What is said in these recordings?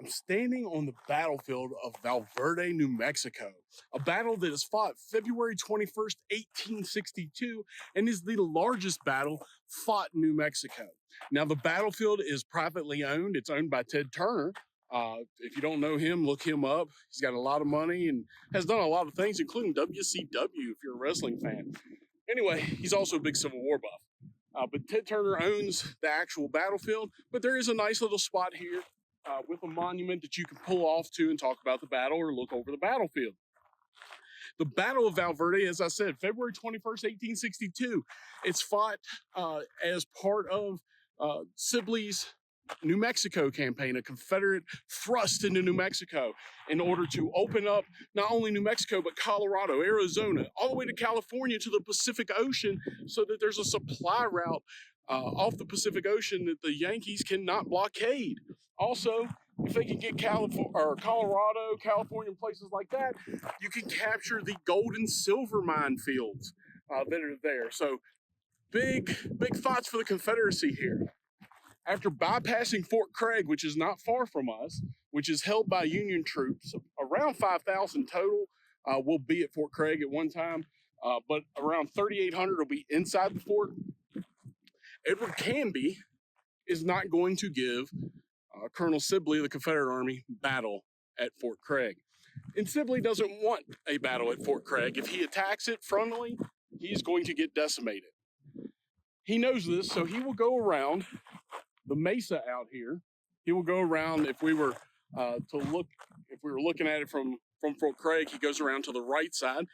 I'm standing on the battlefield of Valverde, New Mexico, a battle that is fought February 21st, 1862, and is the largest battle fought in New Mexico. Now, the battlefield is privately owned. It's owned by Ted Turner. If you don't know him, look him up. He's got a lot of money and has done a lot of things, including WCW, if you're a wrestling fan. Anyway, he's also a big Civil War buff. But Ted Turner owns the actual battlefield, but there is a nice little spot here with a monument that you can pull off to and talk about the battle or look over the battlefield. The Battle of Valverde, as I said, February 21st, 1862. It's fought as part of Sibley's New Mexico campaign, a Confederate thrust into New Mexico in order to open up not only New Mexico, but Colorado, Arizona, all the way to California to the Pacific Ocean so that there's a supply route off the Pacific Ocean that the Yankees cannot blockade. Also, if they can get Colorado, California, places like that, you can capture the gold and silver mine fields that are there. So big thoughts for the Confederacy here. After bypassing Fort Craig, which is not far from us, which is held by Union troops, around 5,000 total will be at Fort Craig at one time, but around 3,800 will be inside the fort. Edward Canby is not going to give Colonel Sibley of the Confederate Army battle at Fort Craig. And Sibley doesn't want a battle at Fort Craig. If he attacks it frontally, he's going to get decimated. He knows this, so he will go around the mesa out here. He will go around, if we were looking at it from Fort Craig, he goes around to the right side,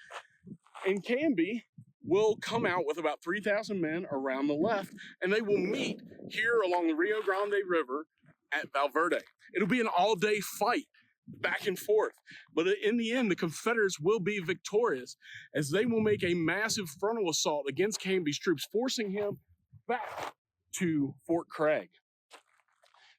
and Canby will come out with about 3,000 men around the left, and they will meet here along the Rio Grande River at Valverde. It'll be an all-day fight, back and forth, but in the end, the Confederates will be victorious as they will make a massive frontal assault against Canby's troops, forcing him back to Fort Craig.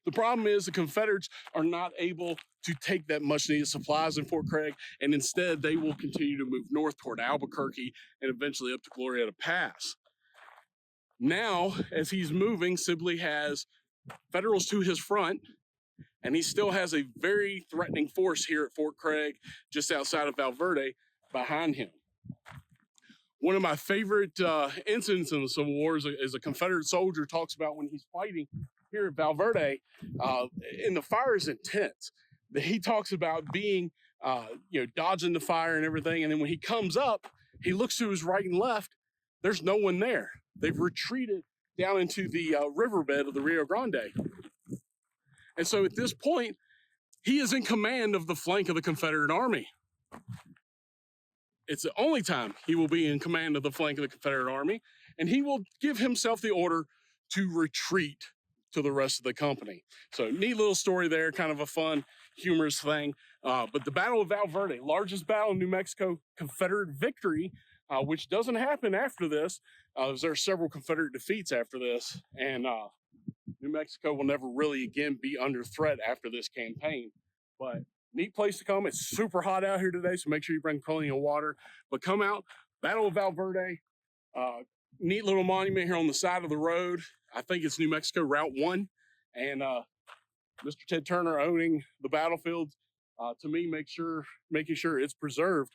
The problem is the Confederates are not able to take that much needed supplies in Fort Craig, and instead they will continue to move north toward Albuquerque and eventually up to Glorieta Pass. Now, as he's moving, Sibley has Federals to his front, and he still has a very threatening force here at Fort Craig, just outside of Valverde, behind him. One of my favorite incidents in the Civil War is a Confederate soldier talks about when he's fighting here at Valverde, and the fire is intense. He talks about being, dodging the fire and everything, and then when he comes up, he looks to his right and left. There's no one there. They've retreated down into the riverbed of the Rio Grande. And so at this point, he is in command of the flank of the Confederate Army. It's the only time he will be in command of the flank of the Confederate Army, and he will give himself the order to retreat to the rest of the company. So neat little story there, kind of a fun, humorous thing. But the Battle of Valverde, largest battle in New Mexico, Confederate victory, which doesn't happen after this. There are several Confederate defeats after this, and New Mexico will never really again be under threat after this campaign. But neat place to come. It's super hot out here today, so make sure you bring plenty of water. But come out, Battle of Valverde, neat little monument here on the side of the road. I think it's New Mexico Route 1, and Mr. Ted Turner owning the battlefield, to me, making sure it's preserved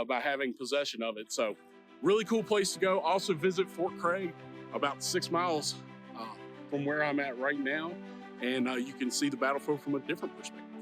by having possession of it. So really cool place to go. Also visit Fort Craig, about 6 miles from where I'm at right now, and you can see the battlefield from a different perspective.